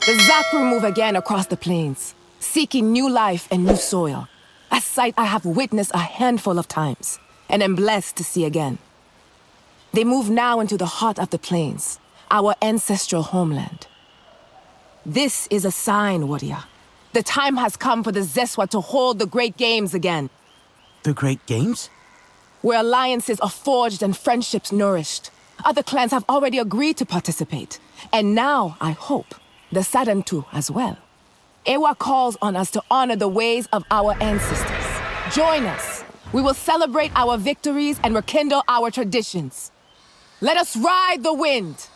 The Zakru move again across the plains, seeking new life and new soil. A sight I have witnessed a handful of times, and am blessed to see again. They move now into the heart of the plains, our ancestral homeland. This is a sign, warrior. The time has come for the Zeswa to hold the Great Games again. The Great Games? Where alliances are forged and friendships nourished. Other clans have already agreed to participate. And now, I hope, the Sadantu as well. Ewa calls on us to honor the ways of our ancestors. Join us. We will celebrate our victories and rekindle our traditions. Let us ride the wind!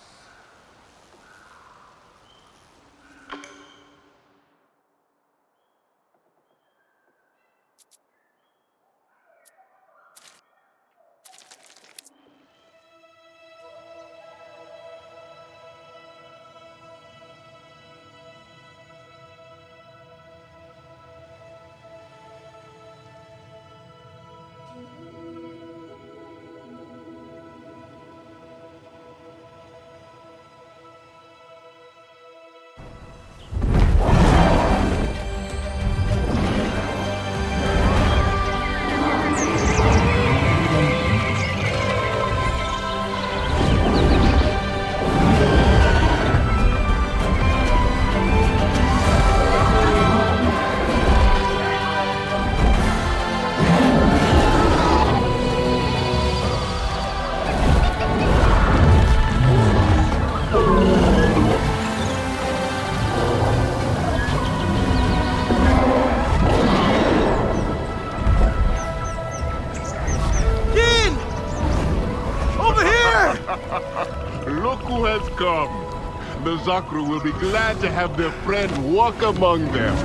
Look who has come. The Zakru will be glad to have their friend walk among them.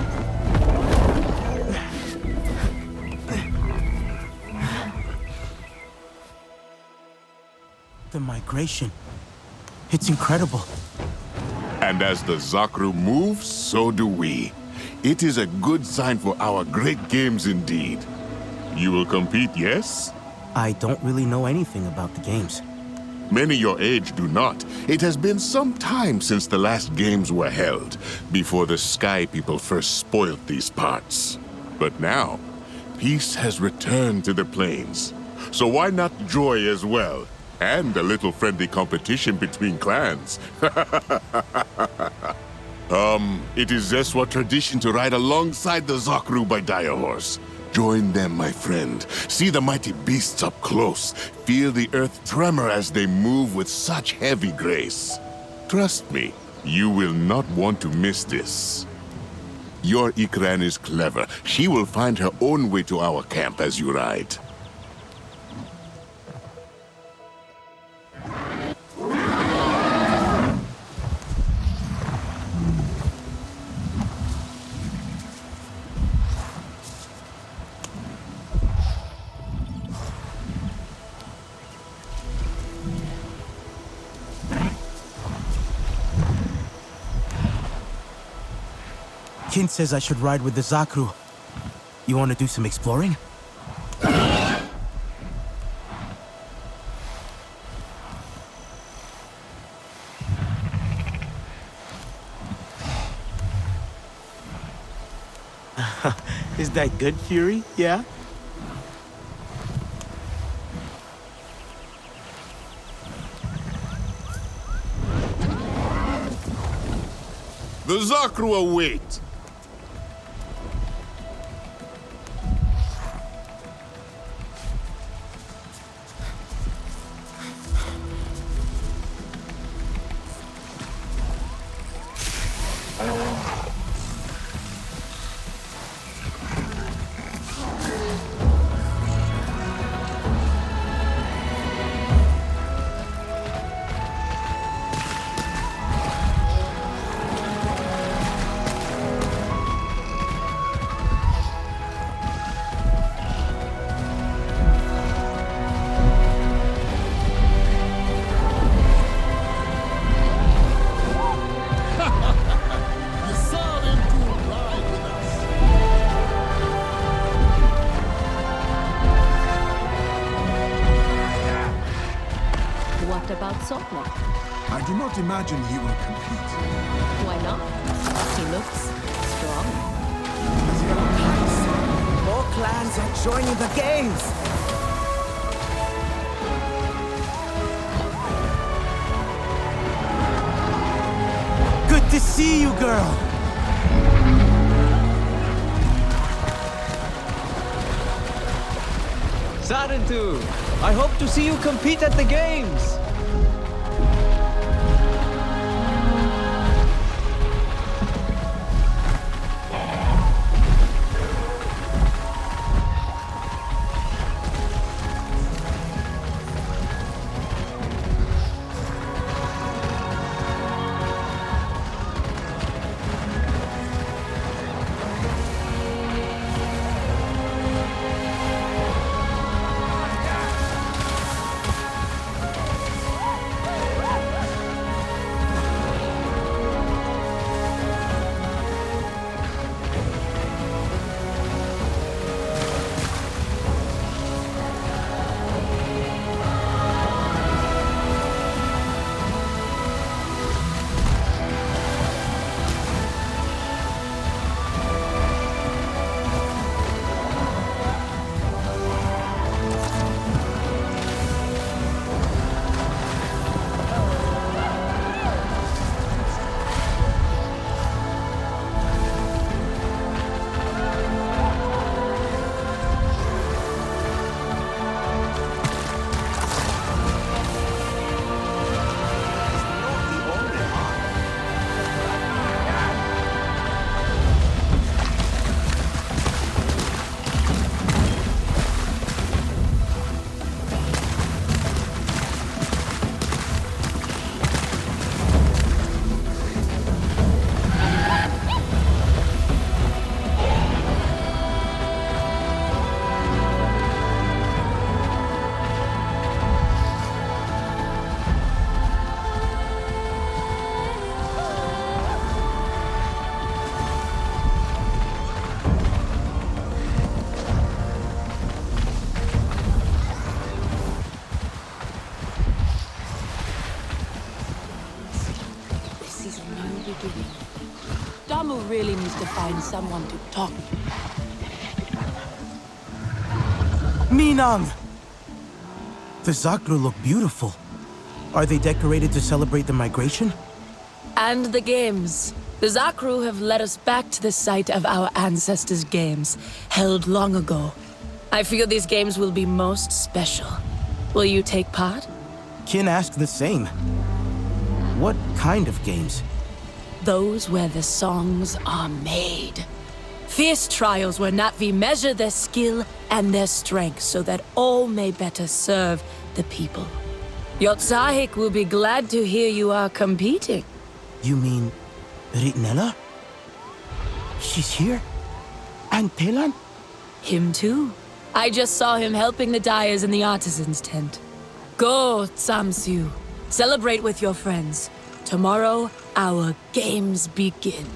The migration. It's incredible. And as the Zakru move, so do we. It is a good sign for our great games indeed. You will compete, yes? I don't really know anything about the games. Many your age do not. It has been some time since the last games were held, before the Sky People first spoiled these parts. But now, peace has returned to the plains. So why not joy as well? And a little friendly competition between clans. It is Zeswa tradition to ride alongside the Zakru by Dire Horse. Join them, my friend. See the mighty beasts up close. Feel the earth tremor as they move with such heavy grace. Trust me, you will not want to miss this. Your Ikran is clever. She will find her own way to our camp as you ride. Kin says I should ride with the Zakru. You want to do some exploring? Is that good, Fury? Yeah? The Zakru await! I do not imagine he will compete. Why not? He looks strong. More clans are joining the games! Good to see you, girl! Sarentu, I hope to see you compete at the games! Damu really needs to find someone to talk to. Minang! The Zakru look beautiful. Are they decorated to celebrate the migration? And the games. The Zakru have led us back to the site of our ancestors' games, held long ago. I feel these games will be most special. Will you take part? Kin asked the same. What kind of games? Those where the songs are made. Fierce trials where Natvi measure their skill and their strength so that all may better serve the people. Yotsahik will be glad to hear you are competing. You mean Ritnella? She's here? And Telan? Him too. I just saw him helping the dyers in the artisans' tent. Go, Tsamsu. Celebrate with your friends. Tomorrow, our games begin.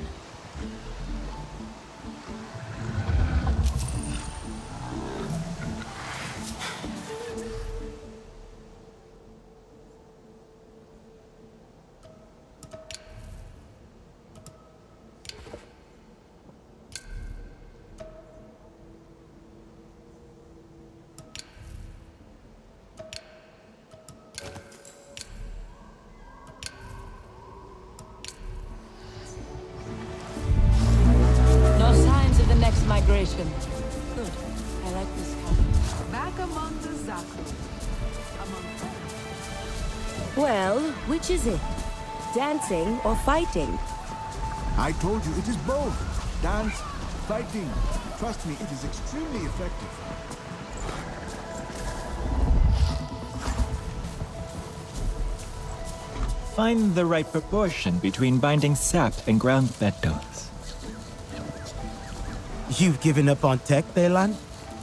Migration. Good. I like this one. Back among the Zakru. Well, which is it? Dancing or fighting? I told you it is both. Dance, fighting. Trust me, it is extremely effective. Find the right proportion between binding sap and ground petals. You've given up on tech, Telan?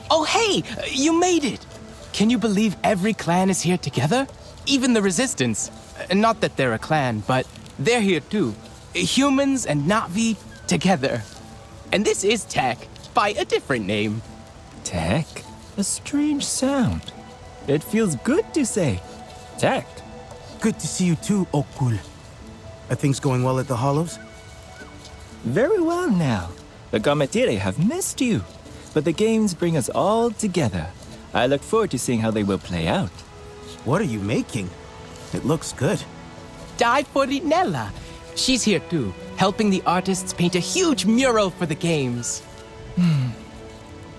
Oh, hey! You made it! Can you believe every clan is here together? Even the Resistance. Not that they're a clan, but they're here too. Humans and Na'vi together. And this is Tech, by a different name. Tech? A strange sound. It feels good to say. Tech. Good to see you too, Okul. Are things going well at the Hollows? Very well now. The Gametire have missed you, but the games bring us all together. I look forward to seeing how they will play out. What are you making? It looks good. Die for Nella. She's here too, helping the artists paint a huge mural for the games.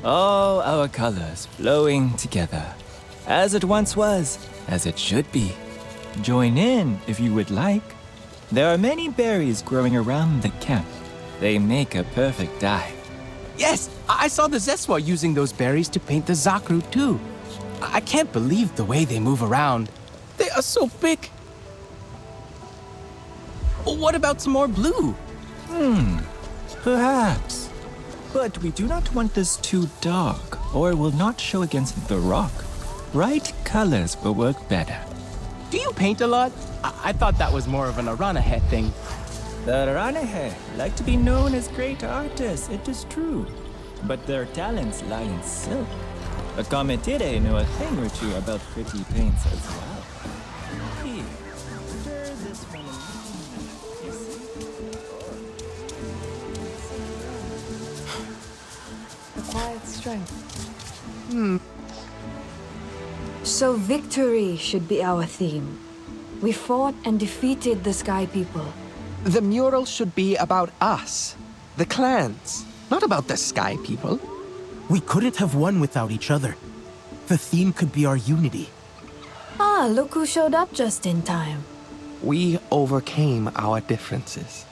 All our colors flowing together, as it once was, as it should be. Join in if you would like. There are many berries growing around the camp. They make a perfect dye. Yes, I saw the Zeswa using those berries to paint the Zakru too. I can't believe the way they move around. They are so big. What about some more blue? Perhaps. But we do not want this too dark, or it will not show against the rock. Bright colors will work better. Do you paint a lot? I thought that was more of an Aranahe thing. The Ranahe like to be known as great artists, it is true. But their talents lie in silk. The Gametire know a thing or two about pretty paints as well. Here, stir this one in. You see? A quiet strength. So victory should be our theme. We fought and defeated the Sky People. The mural should be about us, the clans, not about the Sky People. We couldn't have won without each other. The theme could be our unity. Ah, look who showed up just in time. We overcame our differences.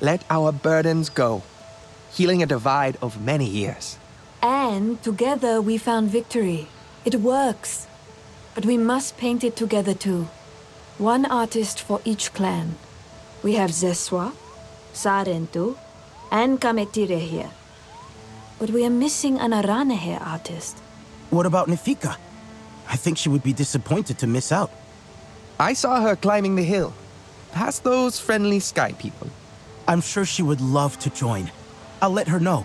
Let our burdens go, healing a divide of many years. And together we found victory. It works. But we must paint it together too. One artist for each clan. We have Zeswa, Sarentu, and Gametire here. But we are missing an Aranahe artist. What about Nefika? I think she would be disappointed to miss out. I saw her climbing the hill, past those friendly Sky People. I'm sure she would love to join. I'll let her know.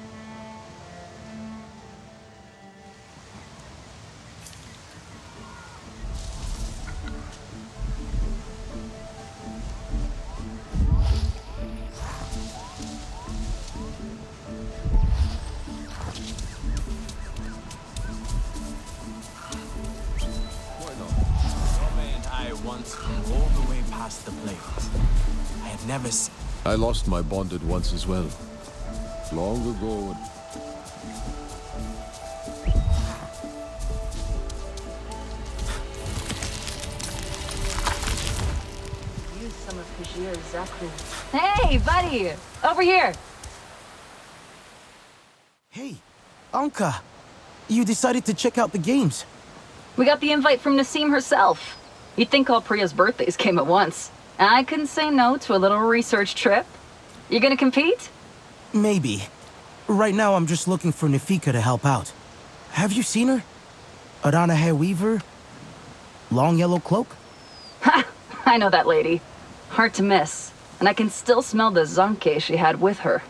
All the way past the blades. I had never seen. I lost my bonded once as well. Long ago. Use some of Kajir's Zakru. Hey, buddy! Over here! Hey, Anka. You decided to check out the games. We got the invite from Nassim herself. You'd think all Priya's birthdays came at once. I couldn't say no to a little research trip. You gonna compete? Maybe. Right now, I'm just looking for Nefika to help out. Have you seen her? Aranahe Weaver? Long yellow cloak? Ha! I know that lady. Hard to miss. And I can still smell the zonke she had with her.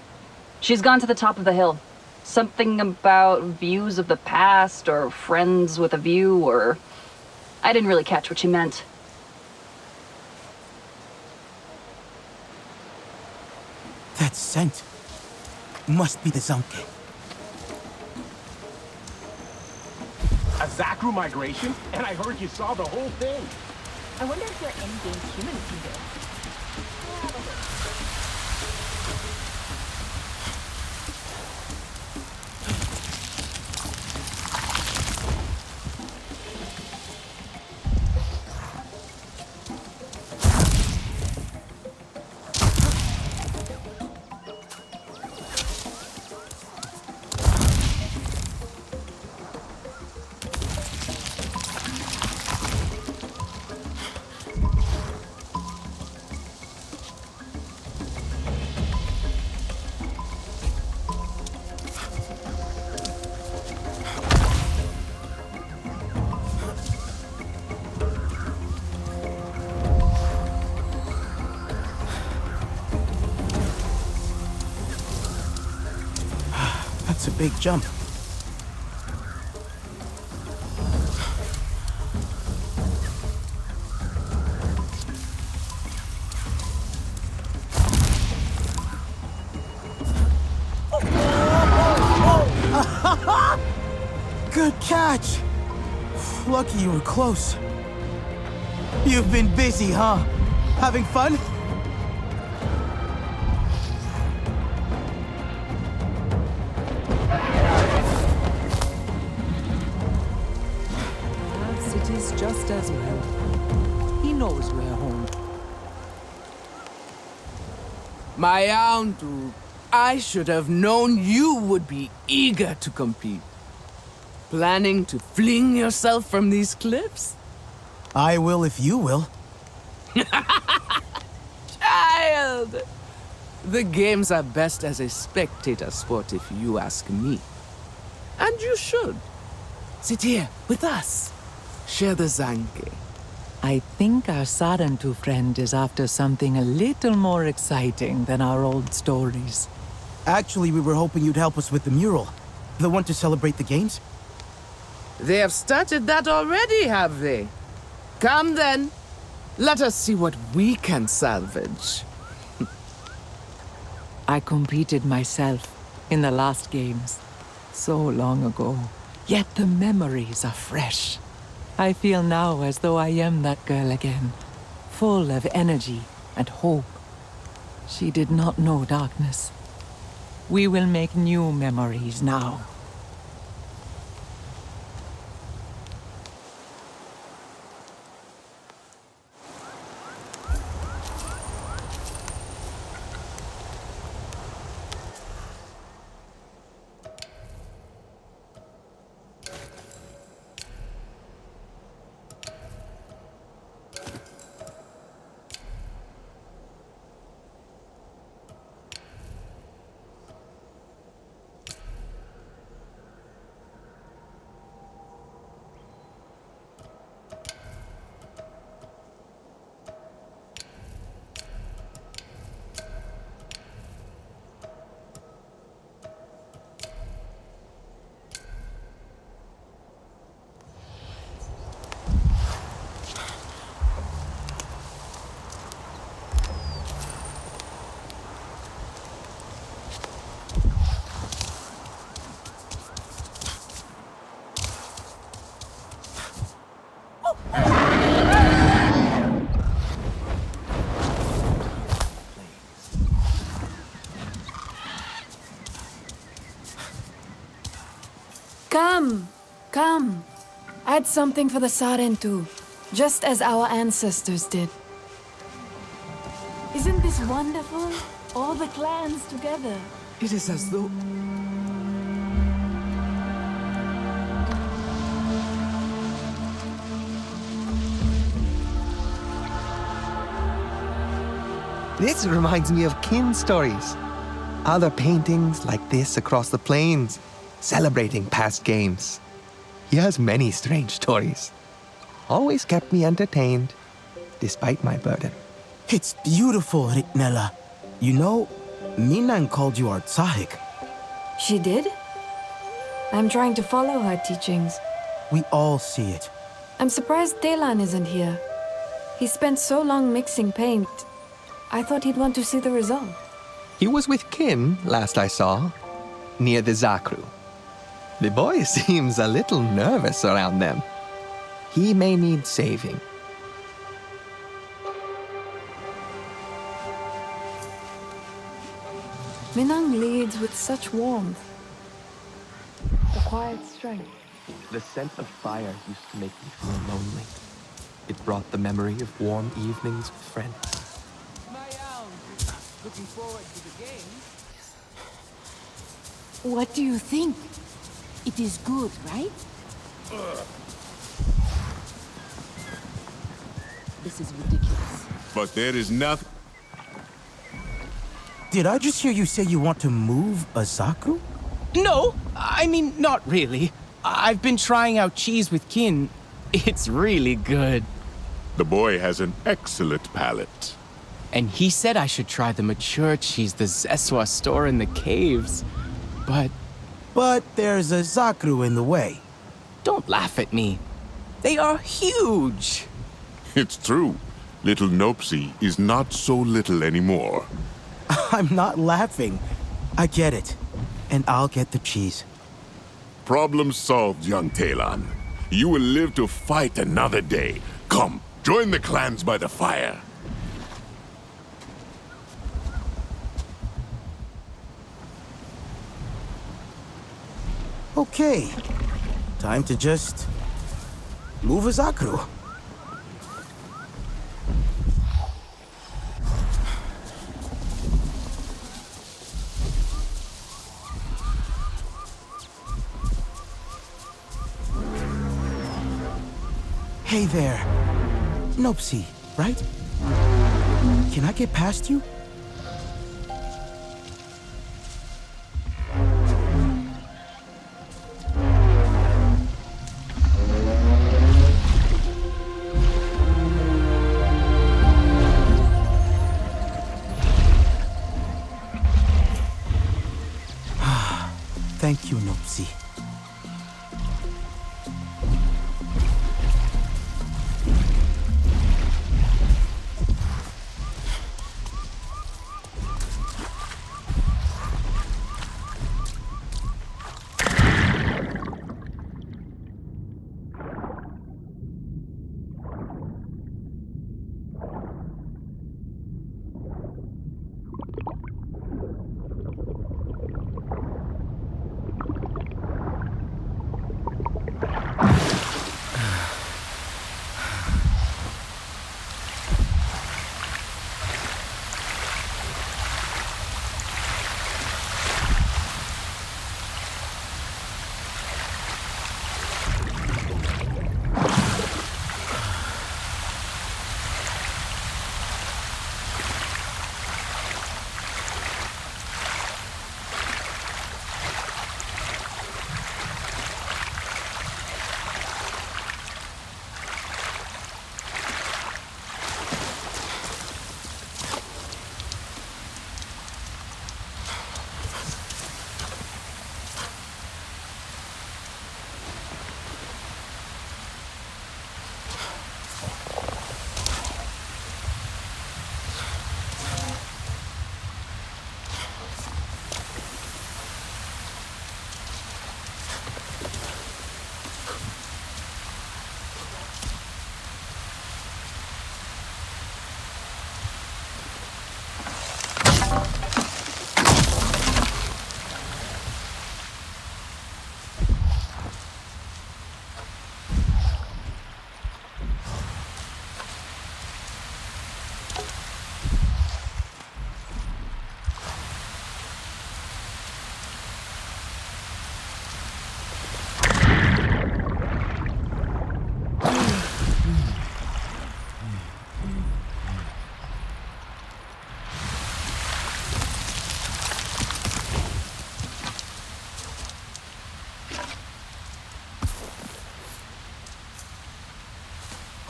She's gone to the top of the hill. Something about views of the past, or friends with a view, or... I didn't really catch what she meant. That scent must be the Zonke. A Zakru migration? And I heard you saw the whole thing. I wonder if your in-game humans can do it. That's a big jump. Good catch! Lucky you were close. You've been busy, huh? Having fun? Perhaps it is just as well. He knows we're home. My Andrew, I should have known you would be eager to compete. Planning to fling yourself from these cliffs? I will if you will. Child! The games are best as a spectator sport if you ask me. And you should. Sit here with us. Share the Zanke. I think our Sarantu friend is after something a little more exciting than our old stories. Actually, we were hoping you'd help us with the mural. The one to celebrate the games? They have started that already, have they? Come then. Let us see what we can salvage. I competed myself in the last games. So long ago. Yet the memories are fresh. I feel now as though I am that girl again. Full of energy and hope. She did not know darkness. We will make new memories now. Come. Add something for the Sarentu, just as our ancestors did. Isn't this wonderful? All the clans together. It is as though... This reminds me of Kin stories. Other paintings like this across the plains, celebrating past games. He has many strange stories. Always kept me entertained, despite my burden. It's beautiful, Riknella. You know, Minan called you our Tsahik. She did? I'm trying to follow her teachings. We all see it. I'm surprised Telan isn't here. He spent so long mixing paint. I thought he'd want to see the result. He was with Kin, last I saw, near the Zakru. The boy seems a little nervous around them. He may need saving. Minang leads with such warmth. A quiet strength. The scent of fire used to make me feel lonely. It brought the memory of warm evenings with friends. Looking forward to the game. What do you think? It is good, right? This is ridiculous. But there is nothing... Did I just hear you say you want to move a Zakru? No, I mean, not really. I've been trying out cheese with Kin. It's really good. The boy has an excellent palate. And he said I should try the mature cheese the Zeswa store in the caves. But there's a Zakru in the way. Don't laugh at me. They are huge. It's true. Little Nopsy is not so little anymore. I'm not laughing. I get it. And I'll get the cheese. Problem solved, young Talon. You will live to fight another day. Come, join the clans by the fire. Okay. Time to just move a Zakru. Hey there. Nopsy, right? Can I get past you? Thank you, Nopsy.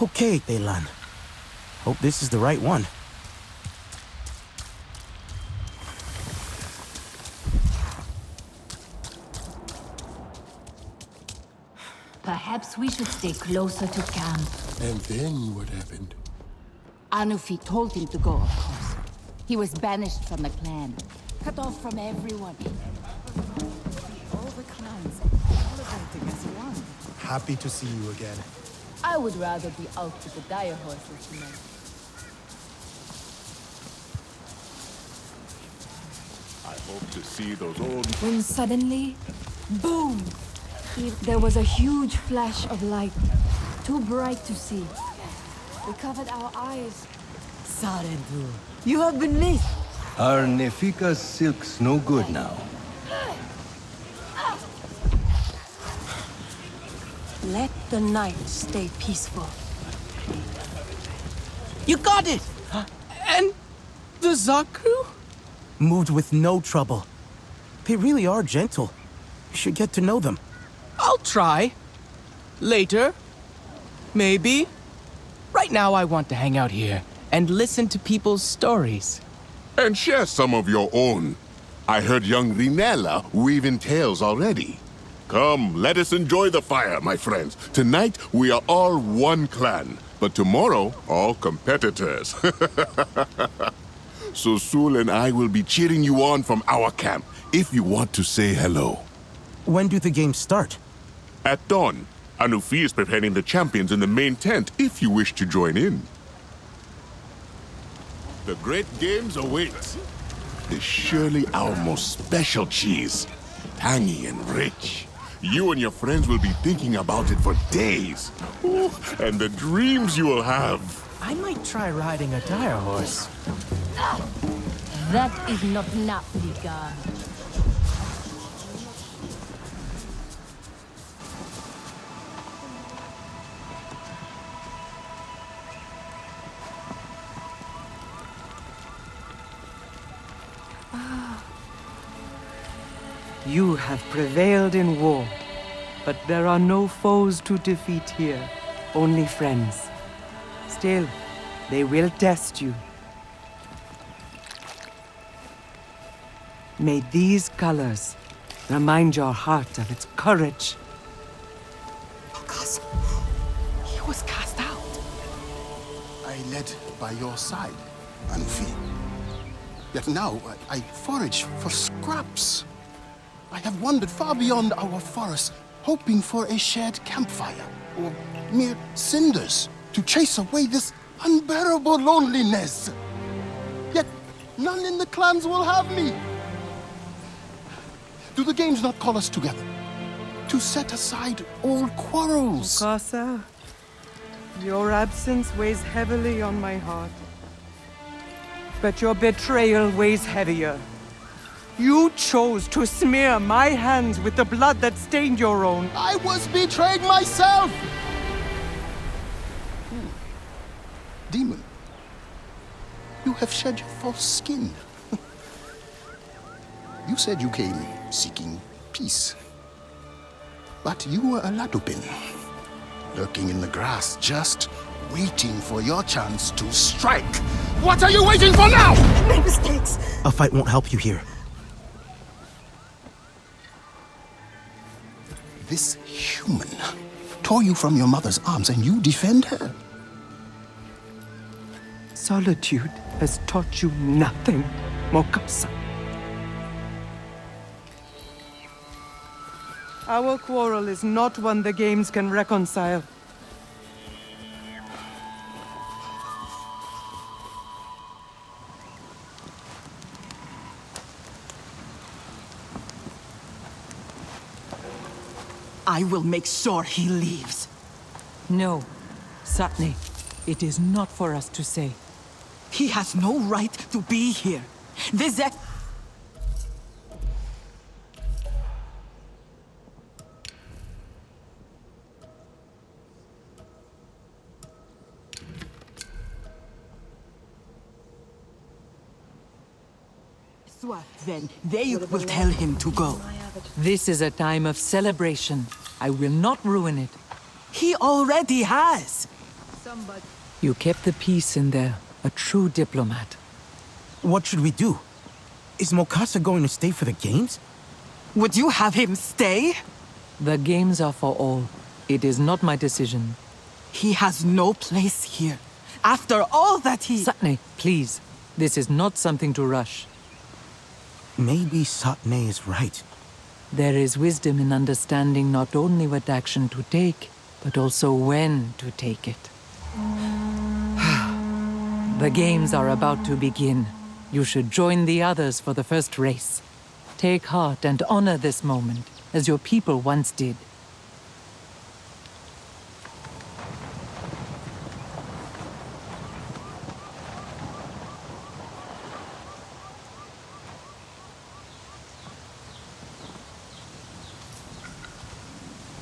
Okay, Talon. Hope this is the right one. Perhaps we should stay closer to camp. And then what happened? Anufi told him to go, of course. He was banished from the clan, cut off from everyone. All the clans celebrating as one. Happy to see you again. I would rather be out with the dire horses tonight. I hope to see those old... When suddenly, boom! There was a huge flash of light, too bright to see. We covered our eyes. Sarentu, you have been missed. Are Nefika's silks no good now? Let the night stay peaceful. You got it! And the Zakru? Moved with no trouble. They really are gentle. You should get to know them. I'll try. Later. Maybe. Right now I want to hang out here and listen to people's stories. And share some of your own. I heard young Rinella weaving tales already. Come, let us enjoy the fire, my friends. Tonight, we are all one clan, but tomorrow, all competitors. So Sul and I will be cheering you on from our camp, if you want to say hello. When do the games start? At dawn, Anufi is preparing the champions in the main tent if you wish to join in. The great games await. It's surely our most special cheese. Tangy and rich. You and your friends will be thinking about it for days. Ooh, and the dreams you will have. I might try riding a dire horse. That is not Napoli gone. You have prevailed in war, but there are no foes to defeat here, only friends. Still, they will test you. May these colors remind your heart of its courage. He was cast out. I led by your side, Anufi. Yet now I forage for scraps. I have wandered far beyond our forest, hoping for a shared campfire, or mere cinders, to chase away this unbearable loneliness. Yet none in the clans will have me. Do the games not call us together? To set aside all quarrels? Mukasa, your absence weighs heavily on my heart. But your betrayal weighs heavier. You chose to smear my hands with the blood that stained your own. I was betrayed myself! Demon, you have shed your false skin. You said you came seeking peace. But you were a Latupin, lurking in the grass, just waiting for your chance to strike. What are you waiting for now? My mistakes. A fight won't help you here. This human tore you from your mother's arms and you defend her? Solitude has taught you nothing, Mokasa. Our quarrel is not one the games can reconcile. I will make sure he leaves. No, Satne, it is not for us to say. He has no right to be here. This Then they will tell him to go. This is a time of celebration. I will not ruin it. He already has. You kept the peace in there, a true diplomat. What should we do? Is Mokasa going to stay for the games? Would you have him stay? The games are for all. It is not my decision. He has no place here. After all that he... Satne, please. This is not something to rush. Maybe Satne is right. There is wisdom in understanding not only what action to take, but also when to take it. The games are about to begin. You should join the others for the first race. Take heart and honor this moment, as your people once did.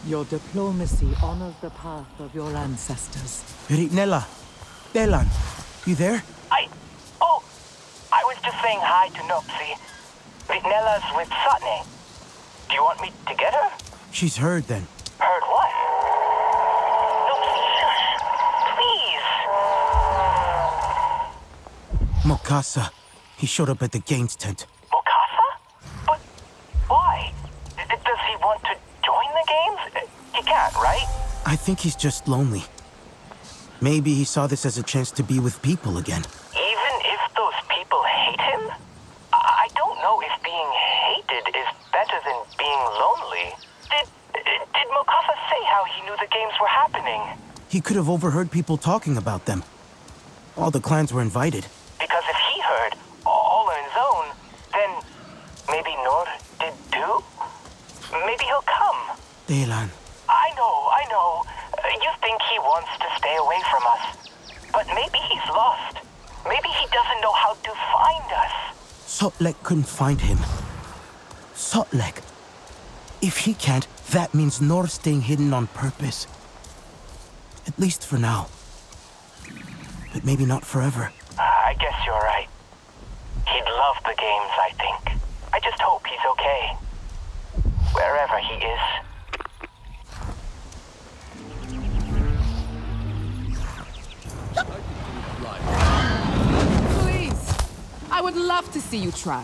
Your diplomacy honors the path of your ancestors. Ritnella, Delan, you there? I was just saying hi to Nopsy. Ritnella's with Satne. Do you want me to get her? She's heard then. Heard what? Nopsy, shush. Please. Mokasa. He showed up at the games tent. Mokasa? But why? Does he want to join the games? He can't, right? I think he's just lonely. Maybe he saw this as a chance to be with people again. Even if those people hate him? I don't know if being hated is better than being lonely. He could have overheard people talking about them. All the clans were invited. Because if he heard, all on his own, then maybe Nor did too? Maybe he'll come. Delan. I know. You think he wants to stay away from us. But maybe he's lost. Maybe he doesn't know how to find us. Sotlek couldn't find him. Sotlek. If he can't, that means Nor's staying hidden on purpose. At least for now. But maybe not forever. I guess you're right. He'd love the games, I think. I just hope he's okay. Wherever he is. Please. I would love to see you try.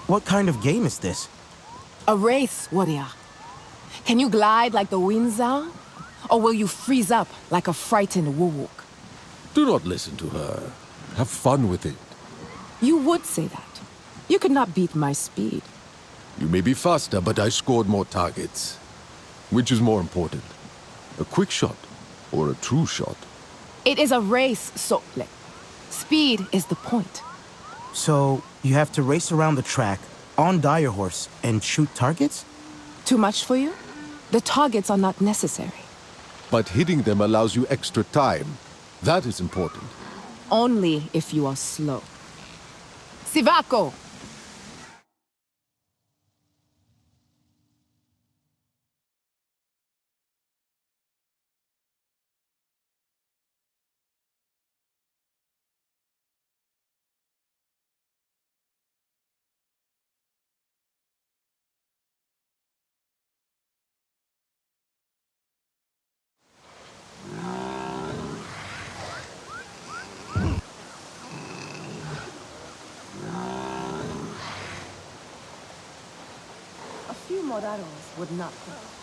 What kind of game is this? A race, warrior. Can you glide like the Windsor? Or will you freeze up like a frightened Woowook? Do not listen to her. Have fun with it. You would say that. You could not beat my speed. You may be faster, but I scored more targets. Which is more important? A quick shot or a true shot? It is a race, Sotlek. Speed is the point. So, you have to race around the track, on Dire Horse, and shoot targets? Too much for you? The targets are not necessary. But hitting them allows you extra time. That is important. Only if you are slow. Sivako! A few morados would not hurt.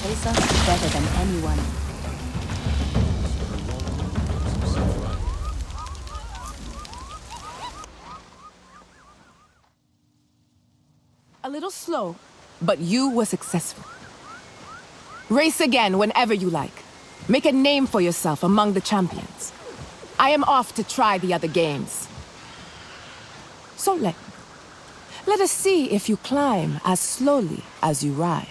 face us better than anyone. little slow, but you were successful. Race again whenever you like. Make a name for yourself among the champions. I am off to try the other games. So let us see if you climb as slowly as you ride.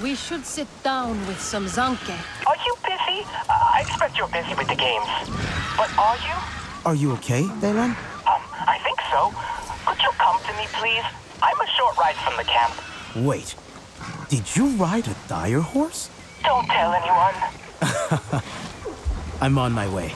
We should sit down with some zanke. Are you busy? I expect you're busy with the games. But are you? Are you okay, Daylan? I think so. Could you come to me, please? I'm a short ride from the camp. Wait, did you ride a dire horse? Don't tell anyone. I'm on my way.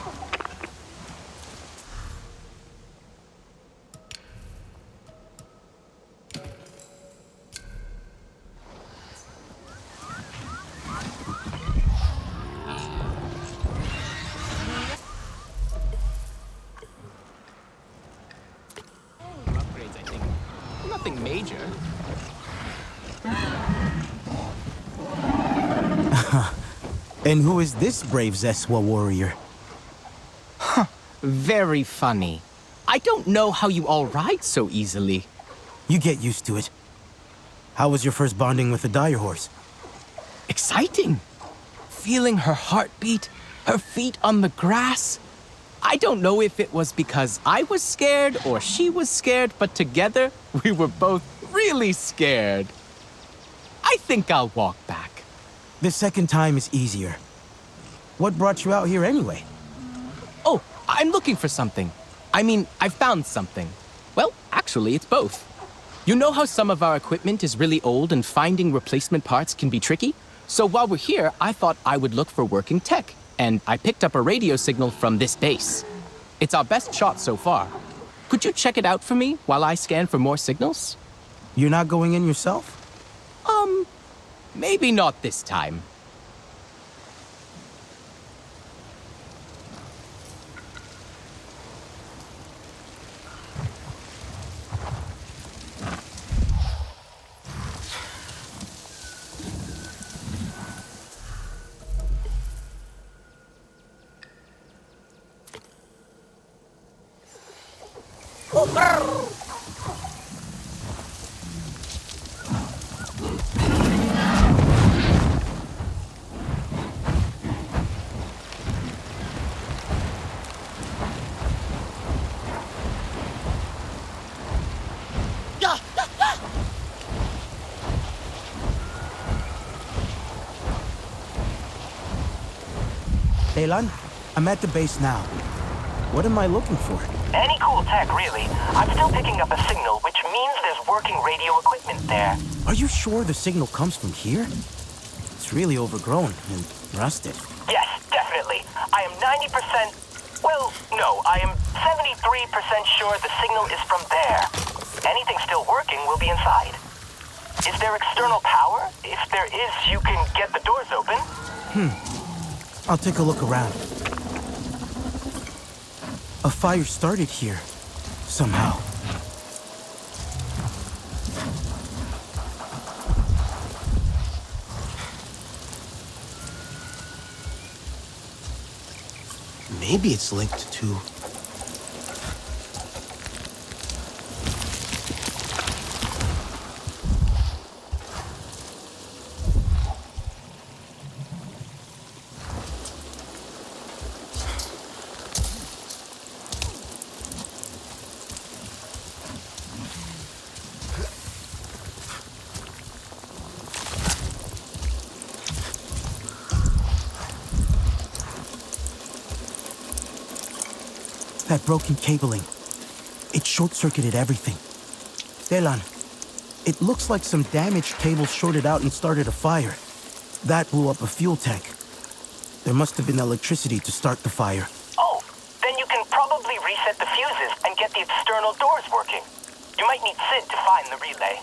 Upgrades, I think. Nothing major. And who is this brave Zeswa warrior? Huh, very funny. I don't know how you all ride so easily. You get used to it. How was your first bonding with a dire horse? Exciting. Feeling her heartbeat, her feet on the grass. I don't know if it was because I was scared or she was scared, but together we were both really scared. I think I'll walk back. The second time is easier. What brought you out here anyway? Oh, I'm looking for something. I mean, I found something. Well, actually, it's both. You know how some of our equipment is really old and finding replacement parts can be tricky? So while we're here, I thought I would look for working tech, and I picked up a radio signal from this base. It's our best shot so far. Could you check it out for me while I scan for more signals? You're not going in yourself? Maybe not this time. Daylan, I'm at the base now. What am I looking for? Any cool tech, really. I'm still picking up a signal, which means there's working radio equipment there. Are you sure the signal comes from here? It's really overgrown and rusted. Yes, definitely. I am 90%... Well, no, I am 73% sure the signal is from there. Anything still working will be inside. Is there external power? If there is, you can get the doors open. I'll take a look around. A fire started here, somehow. Maybe it's linked to... That broken cabling. It short-circuited everything. Daylan, it looks like some damaged cable shorted out and started a fire. That blew up a fuel tank. There must have been electricity to start the fire. Oh, then you can probably reset the fuses and get the external doors working. You might need Sid to find the relay.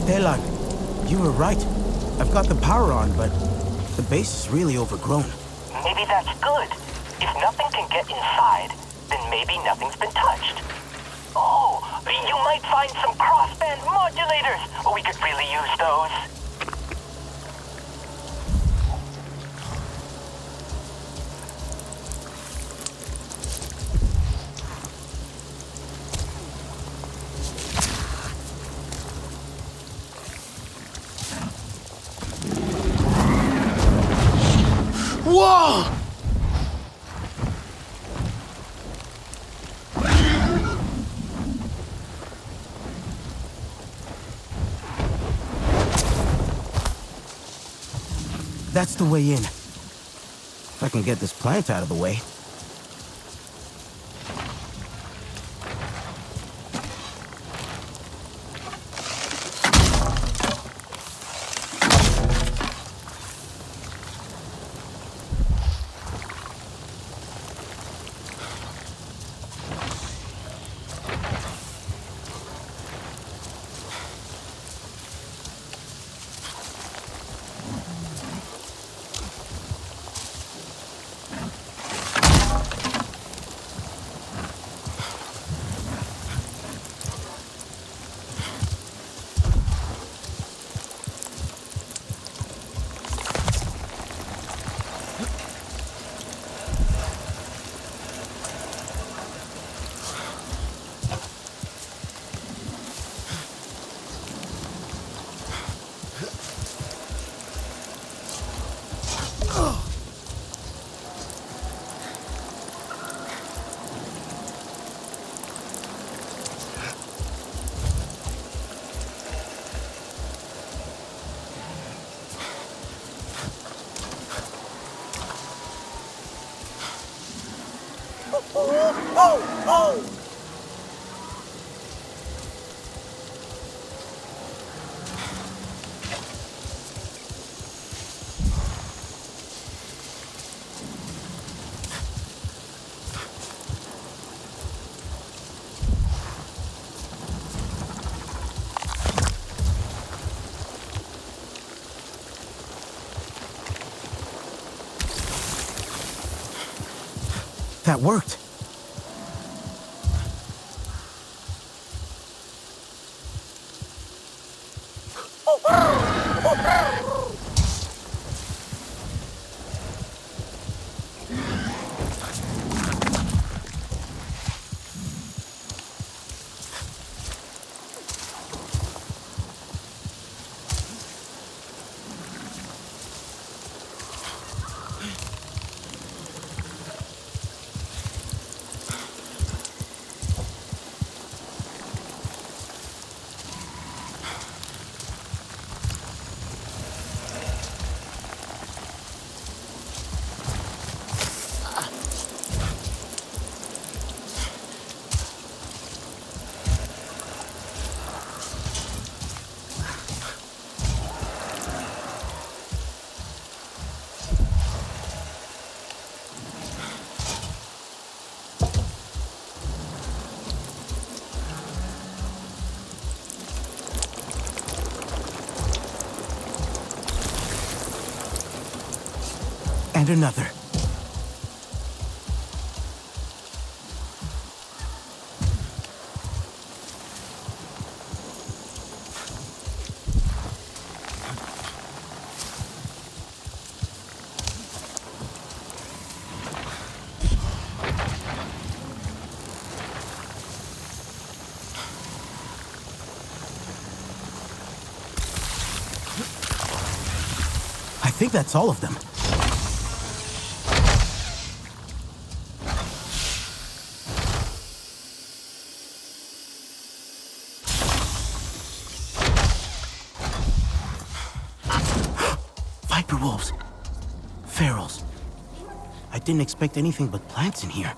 Telan, you were right. I've got the power on, but the base is really overgrown. Maybe that's good. If nothing can get inside, then maybe nothing's been touched. Oh, you might find some crossband modulators. We could really use those. Whoa! That's the way in. If I can get this plant out of the way. That worked. And another. I think that's all of them. Viper wolves. Ferals. I didn't expect anything but plants in here.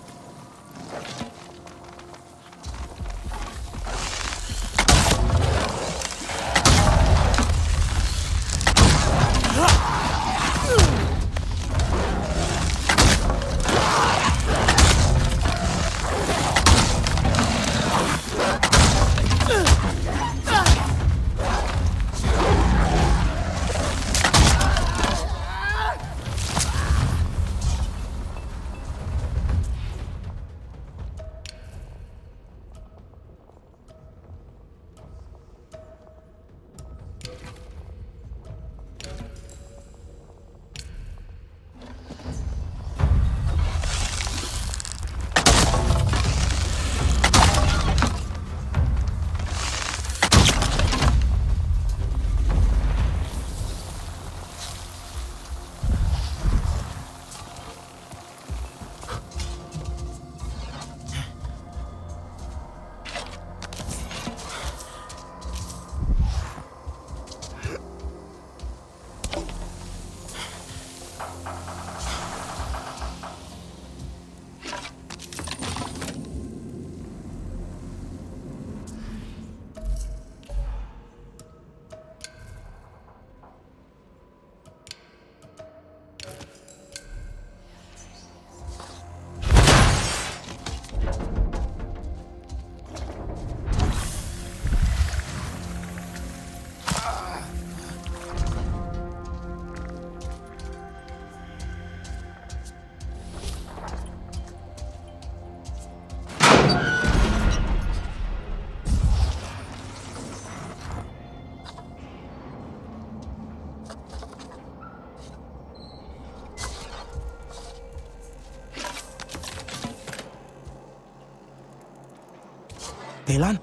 Taelan,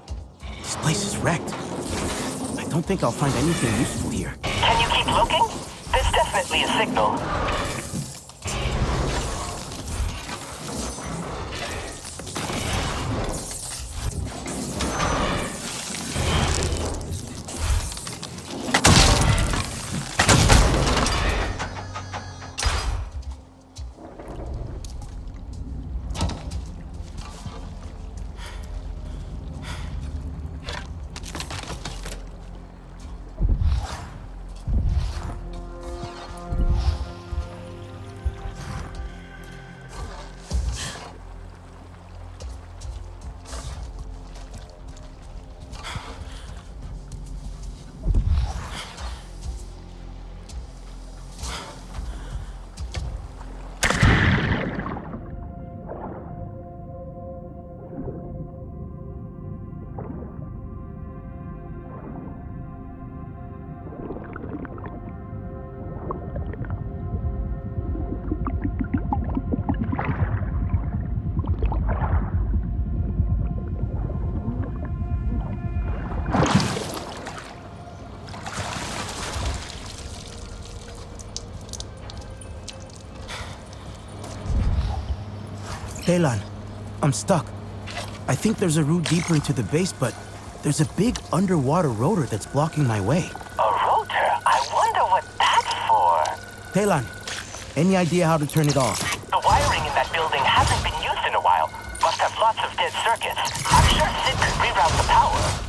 this place is wrecked. I don't think I'll find anything useful here. Can you keep looking? There's definitely a signal. Taelan, I'm stuck. I think there's a route deeper into the base, but there's a big underwater rotor that's blocking my way. A rotor? I wonder what that's for. Taelan, any idea how to turn it off? The wiring in that building hasn't been used in a while. Must have lots of dead circuits. I'm sure Sid could reroute the power.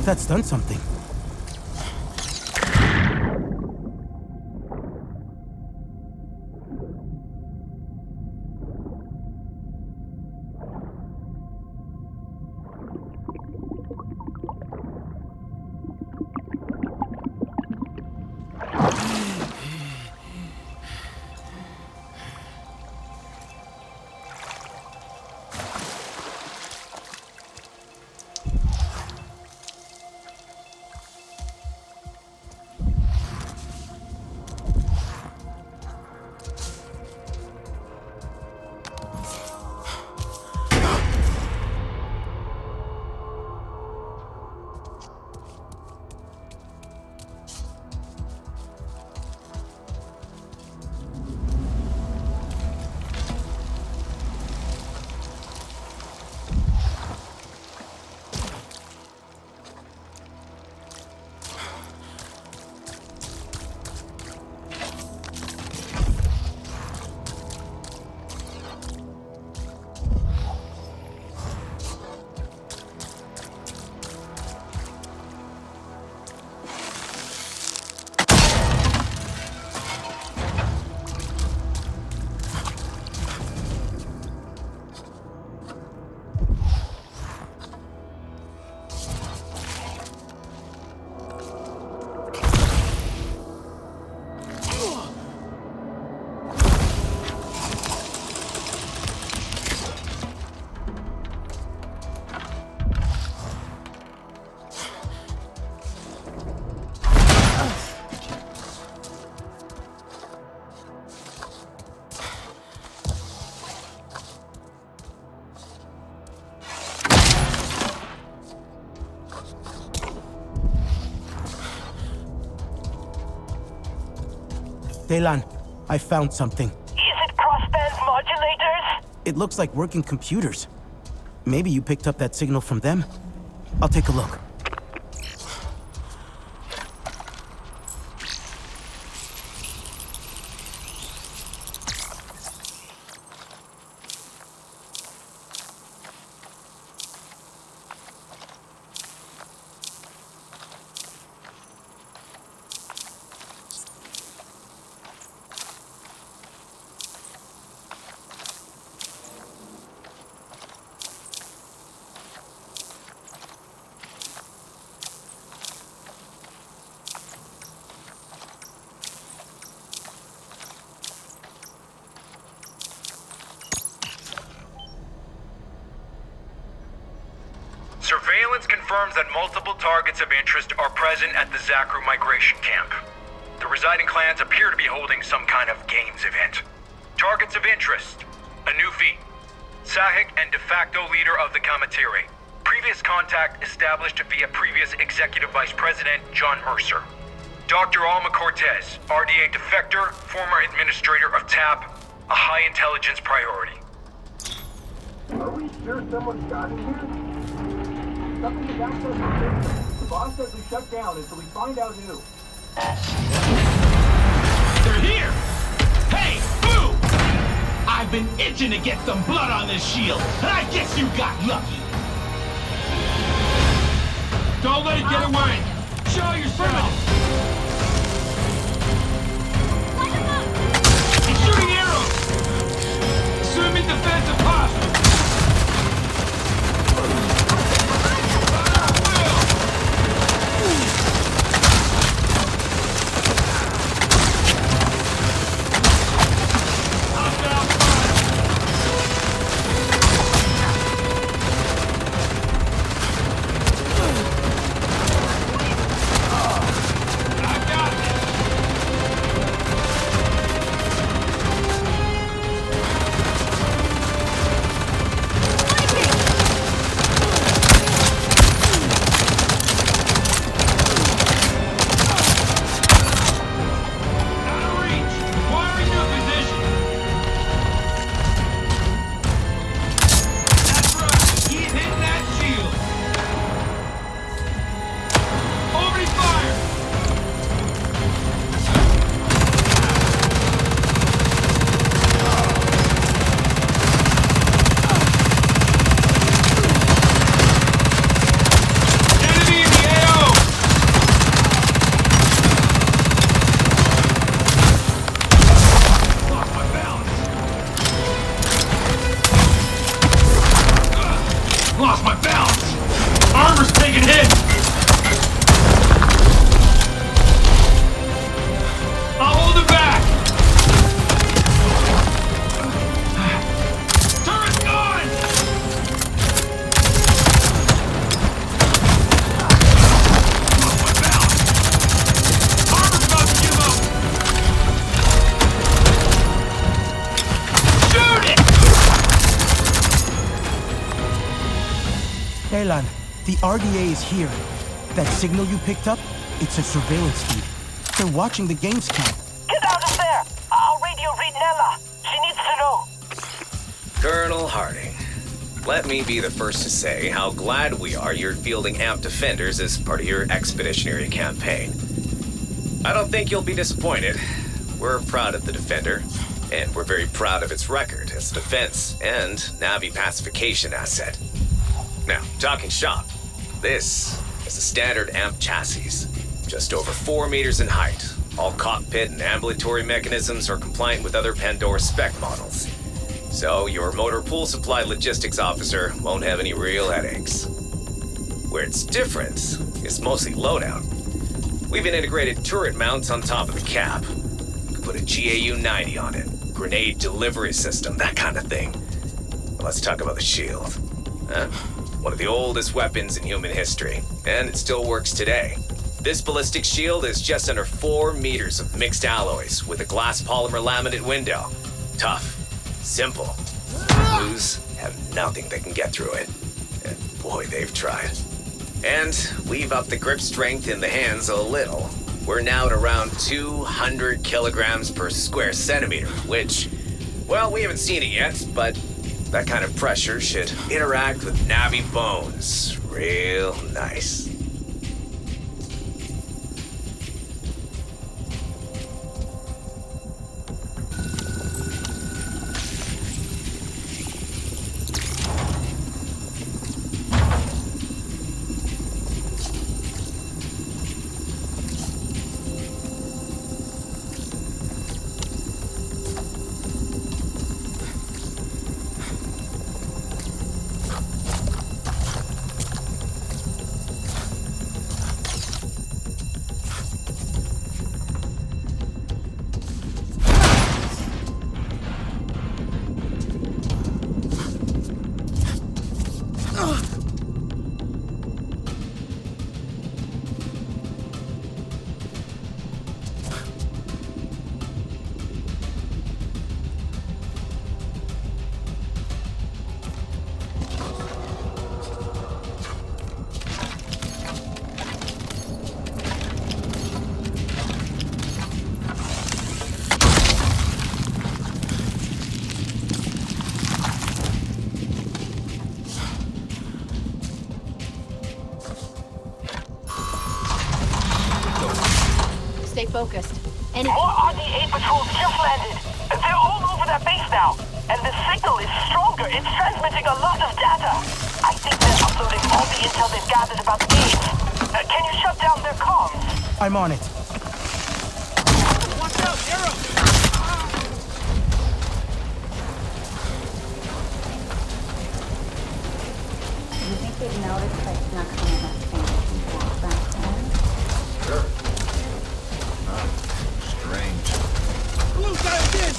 that's done something. Daylan, I found something. Is it crossband modulators? It looks like working computers. Maybe you picked up that signal from them? I'll take a look. Surveillance confirms that multiple targets of interest are present at the Zakru migration camp. The residing clans appear to be holding some kind of games event. Targets of interest: Anufi, Sahik and de facto leader of the Kamatiri. Previous contact established via previous Executive Vice President John Mercer. Dr. Alma Cortez, RDA defector, former administrator of TAP, a high intelligence priority. Are we sure someone's gotten here? Something is access the system. The boss says we shut down until we find out who. They're here! Hey, boo! I've been itching to get some blood on this shield, and I guess you got lucky. Don't let it get away! Show yourself! He's shooting arrows! Assuming defensive posture! Ceylan, the RDA is here. That signal you picked up, it's a surveillance feed. They're watching the games camp. Get out of there! I'll radio read Nella. She needs to know. Colonel Harding, let me be the first to say how glad we are you're fielding AMP defenders as part of your expeditionary campaign. I don't think you'll be disappointed. We're proud of the Defender, and we're very proud of its record as a defense and Navi pacification asset. Now, talking shop, this is a standard AMP chassis, just over 4 meters in height. All cockpit and ambulatory mechanisms are compliant with other Pandora spec models. So your motor pool supply logistics officer won't have any real headaches. Where it's different is mostly loadout. We've an integrated turret mounts on top of the cap. Could put a GAU-90 on it, grenade delivery system, that kind of thing. But let's talk about the shield. One of the oldest weapons in human history, and it still works today. This ballistic shield is just under 4 meters of mixed alloys with a glass polymer laminate window. Tough, simple. Blues have nothing that can get through it. And boy, they've tried. And we've upped the grip strength in the hands a little. We're now at around 200 kilograms per square centimeter, which, well, we haven't seen it yet, but that kind of pressure should interact with Navi bones real nice. Stay focused. More RDA patrols just landed. They're all over that base now. And the signal is stronger. It's transmitting a lot of data. I think they're uploading all the intel they've gathered about the games. Can you shut down their comms? I'm on it. Watch out, arrow! You think they'd notice if I snuck some of that fantasy flashback time? Sure. Strange. Blue guy again!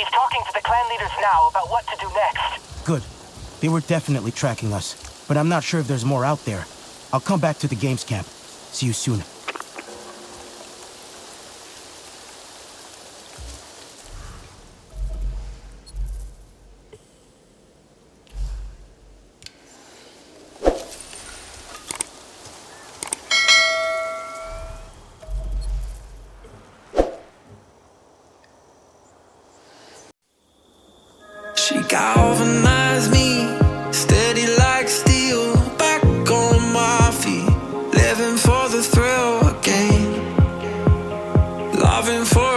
He's talking to the clan leaders now about what to do next. Good. They were definitely tracking us, but I'm not sure if there's more out there. I'll come back to the games camp. See you soon. She galvanized me, steady like steel, back on my feet, living for the thrill again, loving for